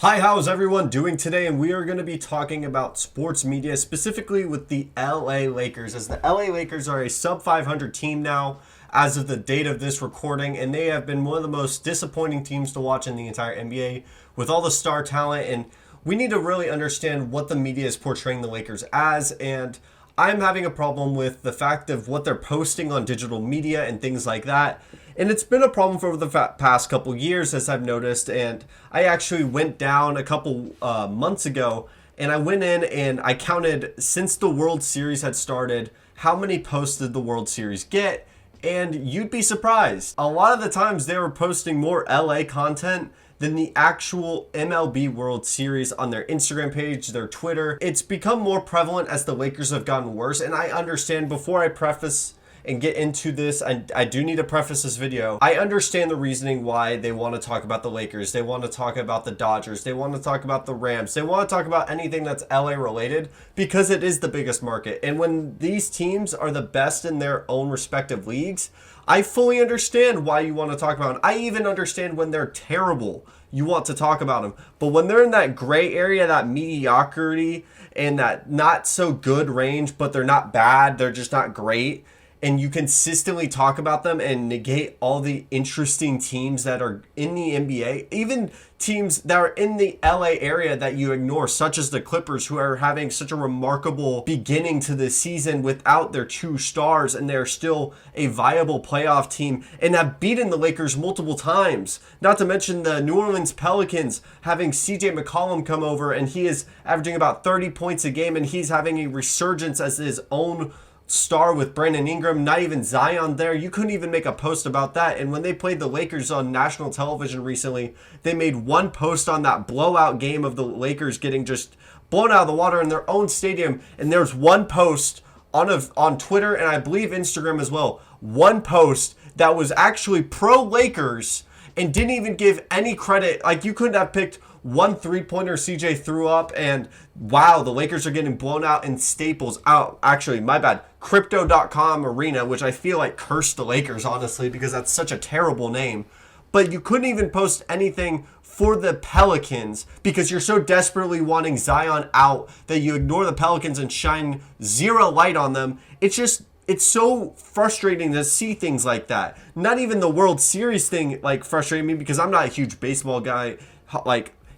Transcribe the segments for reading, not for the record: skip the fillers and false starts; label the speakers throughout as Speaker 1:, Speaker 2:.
Speaker 1: Hi, how's everyone doing today? And we are going to be talking about sports media, specifically with the LA Lakers, as the LA Lakers are a sub 500 team now as of the date of this recording, and they have been one of the most disappointing teams to watch in the entire NBA with all the star talent. And we need to really understand what the media is portraying the Lakers as. And I'm having a problem with the fact of what they're posting on digital media and things like that. And it's been a problem for the past couple years, as I've noticed. And I actually went down a couple months ago, and I went in and I counted since the World Series had started, how many posts did the World Series get? And you'd be surprised. A lot of the times they were posting more LA content than the actual MLB World Series on their Instagram page, their Twitter. It's become more prevalent as the Lakers have gotten worse. And I understand, before I preface and get into this, I do need to preface this video. I understand the reasoning why they want to talk about the Lakers. They want to talk about the Dodgers. They want to talk about the Rams. They want to talk about anything that's LA related because it is the biggest market. And when these teams are the best in their own respective leagues, I fully understand why you want to talk about them. I even understand when they're terrible, you want to talk about them. But when they're in that gray area, that mediocrity and that not so good range, but they're not bad, they're just not great, and you consistently talk about them and negate all the interesting teams that are in the NBA, even teams that are in the LA area that you ignore, such as the Clippers, who are having such a remarkable beginning to the season without their two stars, and they're still a viable playoff team and have beaten the Lakers multiple times. Not to mention the New Orleans Pelicans having CJ McCollum come over, and he is averaging about 30 points a game, and he's having a resurgence as his own star with Brandon Ingram, not even Zion there. You couldn't even make a post about that. And when they played the Lakers on national television recently, they made one post on that blowout game of the Lakers getting just blown out of the water in their own stadium. And there's one post on Twitter and I believe Instagram as well, one post that was actually pro Lakers and didn't even give any credit. Like, you couldn't have picked one three-pointer CJ threw up, and wow, the Lakers are getting blown out in Staples. Oh, actually, my bad. Crypto.com Arena, which I feel like cursed the Lakers, honestly, because that's such a terrible name. But you couldn't even post anything for the Pelicans because you're so desperately wanting Zion out that you ignore the Pelicans and shine zero light on them. It's so frustrating to see things like that. Not even the World Series thing frustrated me because I'm not a huge baseball guy.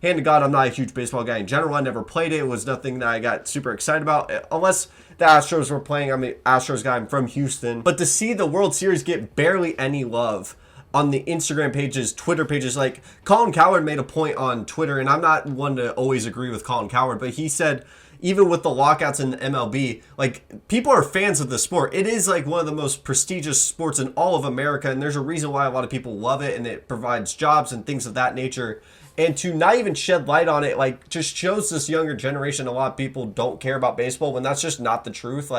Speaker 1: Hand to God, I'm not a huge baseball guy in general. I never played it. It was nothing that I got super excited about, unless the Astros were playing. I'm an Astros guy. I'm from Houston. But to see the World Series get barely any love on the Instagram pages, Twitter pages, like Colin Cowherd made a point on Twitter, and I'm not one to always agree with Colin Cowherd, but he said, even with the lockouts in the MLB, people are fans of the sport. It is one of the most prestigious sports in all of America, and there's a reason why a lot of people love it, and it provides jobs and things of that nature. And to not even shed light on it, just shows this younger generation a lot of people don't care about baseball, when that's just not the truth.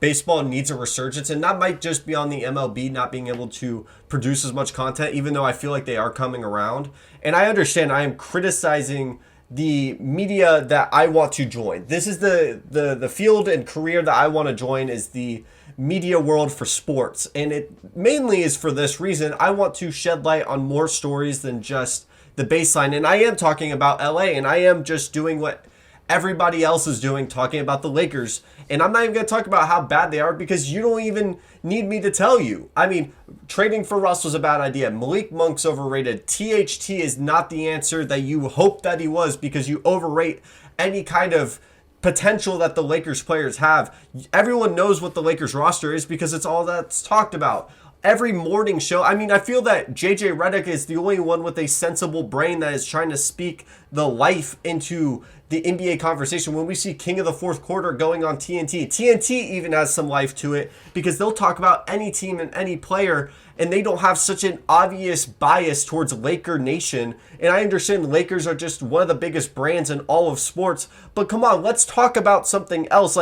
Speaker 1: Baseball needs a resurgence, and that might just be on the MLB not being able to produce as much content, even though I feel like they are coming around. And I understand I am criticizing the media that I want to join. This is the field and career that I want to join, is the media world for sports. And it mainly is for this reason. I want to shed light on more stories than just the baseline. And I am talking about LA, and I am just doing what everybody else is doing, talking about the Lakers. And I'm not even going to talk about how bad they are because you don't even need me to tell you. I mean, trading for Russ was a bad idea. Malik Monk's overrated. THT is not the answer that you hoped that he was, because you overrate any kind of potential that the Lakers players have. Everyone knows what the Lakers roster is because it's all that's talked about. Every morning show, I feel that JJ Redick is the only one with a sensible brain that is trying to speak the life into the NBA conversation. When we see King of the Fourth Quarter going on TNT even has some life to it, because they'll talk about any team and any player, and they don't have such an obvious bias towards Laker Nation. And I understand the Lakers are just one of the biggest brands in all of sports, but come on, let's talk about something else.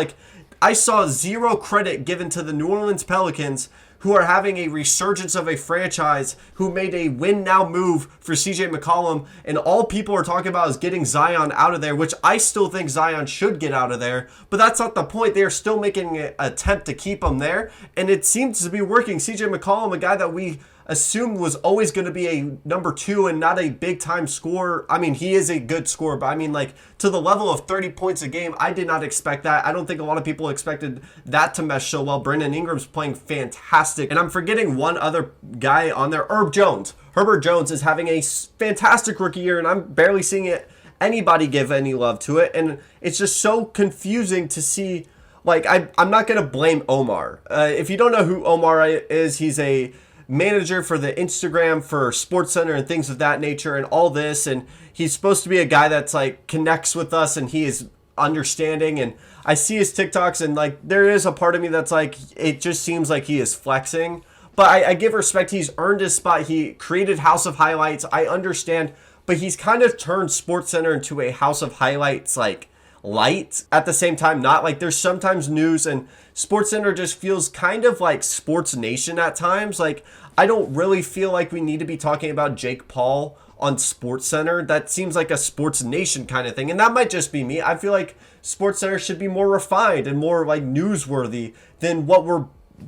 Speaker 1: I saw zero credit given to the New Orleans Pelicans, who are having a resurgence of a franchise, who made a win now move for CJ McCollum, and all people are talking about is getting Zion out of there, which I still think Zion should get out of there, but that's not the point. They are still making an attempt to keep him there, and it seems to be working. CJ McCollum, a guy that we assumed was always going to be a number 2 and not a big time scorer. I mean, he is a good scorer, but I mean, like, to the level of 30 points a game, I did not expect that. I don't think a lot of people expected that to mesh so well. Brandon Ingram's playing fantastic. And I'm forgetting one other guy on there, Herb Jones. Herbert Jones is having a fantastic rookie year, and I'm barely seeing anybody give any love to it. And it's just so confusing to see. Like, I'm not going to blame Omar. If you don't know who Omar is, he's a manager for the Instagram for SportsCenter and things of that nature and all this. And he's supposed to be a guy that's, like, connects with us and he is understanding. And I see his TikToks and, like, there is a part of me that's like, it just seems like he is flexing. But I give respect. He's earned his spot. He created House of Highlights. I understand. But he's kind of turned SportsCenter into a House of Highlights, like, light at the same time. Not like, there's sometimes news, and SportsCenter just feels kind of like Sports Nation at times. Like, I don't really feel like we need to be talking about Jake Paul on SportsCenter. That seems like a Sports Nation kind of thing, and that might just be me. I feel like SportsCenter should be more refined and more like newsworthy than what we're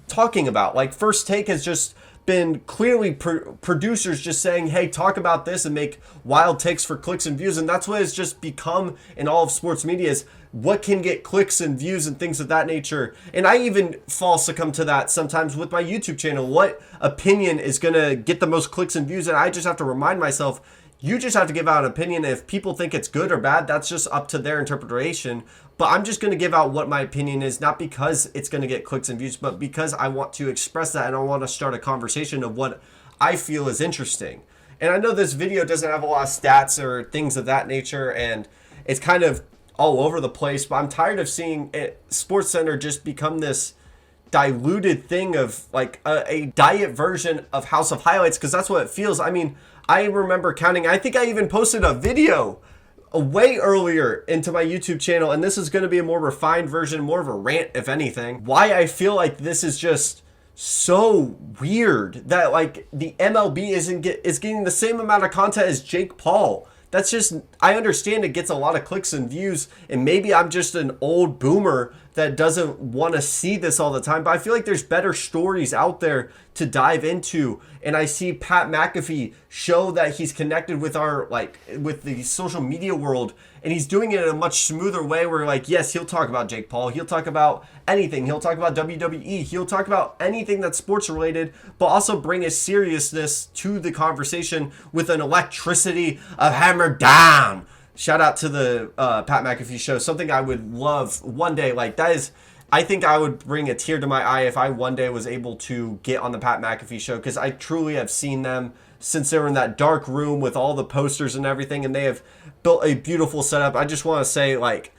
Speaker 1: talking about. Like, First Take has just been clearly producers just saying, hey, talk about this and make wild takes for clicks and views. And that's what it's just become in all of sports media, is what can get clicks and views and things of that nature. And I even succumb to that sometimes with my YouTube channel. What opinion is going to get the most clicks and views? And I just have to remind myself, you just have to give out an opinion. If people think it's good or bad, that's just up to their interpretation. But I'm just going to give out what my opinion is, not because it's going to get clicks and views, but because I want to express that and I want to start a conversation of what I feel is interesting. And I know this video doesn't have a lot of stats or things of that nature, and it's kind of all over the place, but I'm tired of seeing SportsCenter just become this diluted thing of like a diet version of House of Highlights, because that's what it feels. I mean, I remember counting, I think I even posted a video way earlier into my YouTube channel, and this is going to be a more refined version, more of a rant, if anything. Why I feel like this is just so weird that like the MLB is getting the same amount of content as Jake Paul. That's just, I understand it gets a lot of clicks and views, and maybe I'm just an old boomer that doesn't want to see this all the time, but I feel like there's better stories out there to dive into. And I see Pat McAfee show that he's connected with with the social media world, and he's doing it in a much smoother way where, like, yes, he'll talk about Jake Paul, he'll talk about anything, he'll talk about WWE, he'll talk about anything that's sports related, but also bring a seriousness to the conversation with an electricity of hammer down. Shout out to the Pat McAfee show. Something I would love one day. Like, that is, I think I would bring a tear to my eye if I one day was able to get on the Pat McAfee show, because I truly have seen them since they were in that dark room with all the posters and everything, and they have built a beautiful setup. I just want to say, like,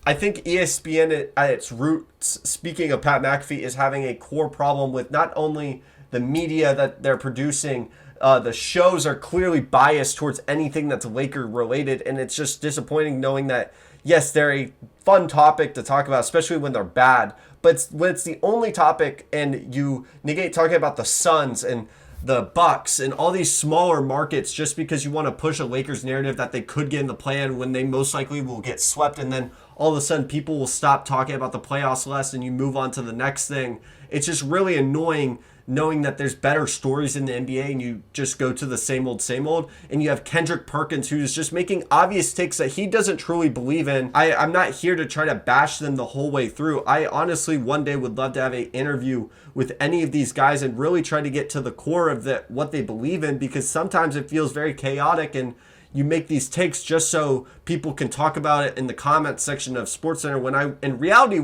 Speaker 1: I think ESPN at its roots, speaking of Pat McAfee, is having a core problem with not only the media that they're producing. The shows are clearly biased towards anything that's Laker related, and it's just disappointing knowing that, yes, they're a fun topic to talk about, especially when they're bad, but when it's the only topic and you negate talking about the Suns and the Bucks and all these smaller markets just because you want to push a Lakers narrative that they could get in the play-in when they most likely will get swept, and then all of a sudden people will stop talking about the playoffs less and you move on to the next thing. It's just really annoying knowing that there's better stories in the NBA and you just go to the same old, and you have Kendrick Perkins who's just making obvious takes that he doesn't truly believe in. I'm not here to try to bash them the whole way through. I honestly one day would love to have an interview with any of these guys and really try to get to the core of what they believe in, because sometimes it feels very chaotic and you make these takes just so people can talk about it in the comment section of SportsCenter, when in reality,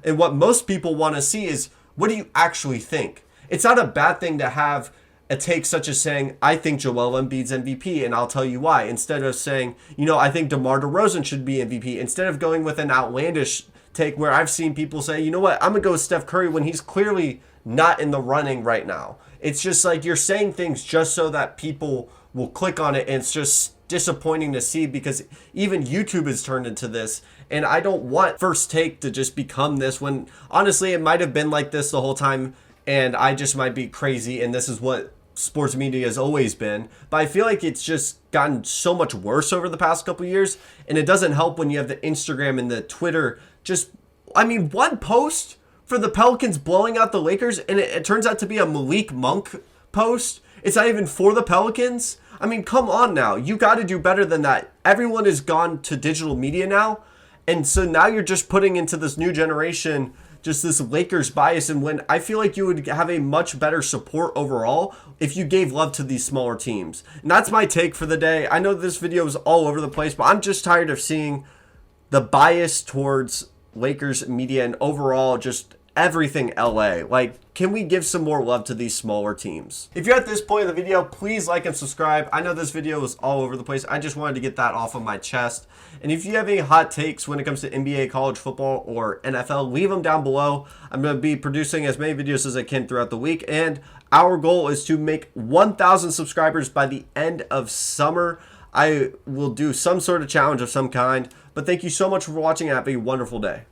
Speaker 1: and what most people want to see is, what do you actually think? It's not a bad thing to have a take such as saying, I think Joel Embiid's MVP, and I'll tell you why, instead of saying, I think DeMar DeRozan should be MVP, instead of going with an outlandish take where I've seen people say, you know what, I'm going to go with Steph Curry when he's clearly not in the running right now. It's just like you're saying things just so that people will click on it, and it's just disappointing to see, because even YouTube has turned into this, and I don't want First Take to just become this, when honestly it might have been like this the whole time, and I just might be crazy, and this is what sports media has always been. But I feel like it's just gotten so much worse over the past couple years, and it doesn't help when you have the Instagram and the Twitter. One post for the Pelicans blowing out the Lakers, and it turns out to be a Malik Monk post. It's not even for the Pelicans. I mean, come on now. You got to do better than that. Everyone has gone to digital media now. And so now you're just putting into this new generation just this Lakers bias, and when I feel like you would have a much better support overall if you gave love to these smaller teams. And that's my take for the day. I know this video is all over the place, but I'm just tired of seeing the bias towards Lakers media and overall just everything LA. Like, can we give some more love to these smaller teams? If you're at this point of the video, please like and subscribe. I know this video is all over the place. I just wanted to get that off of my chest. And if you have any hot takes when it comes to NBA, college football, or NFL, leave them down below. I'm going to be producing as many videos as I can throughout the week. And our goal is to make 1,000 subscribers by the end of summer. I will do some sort of challenge of some kind. But thank you so much for watching and have a wonderful day.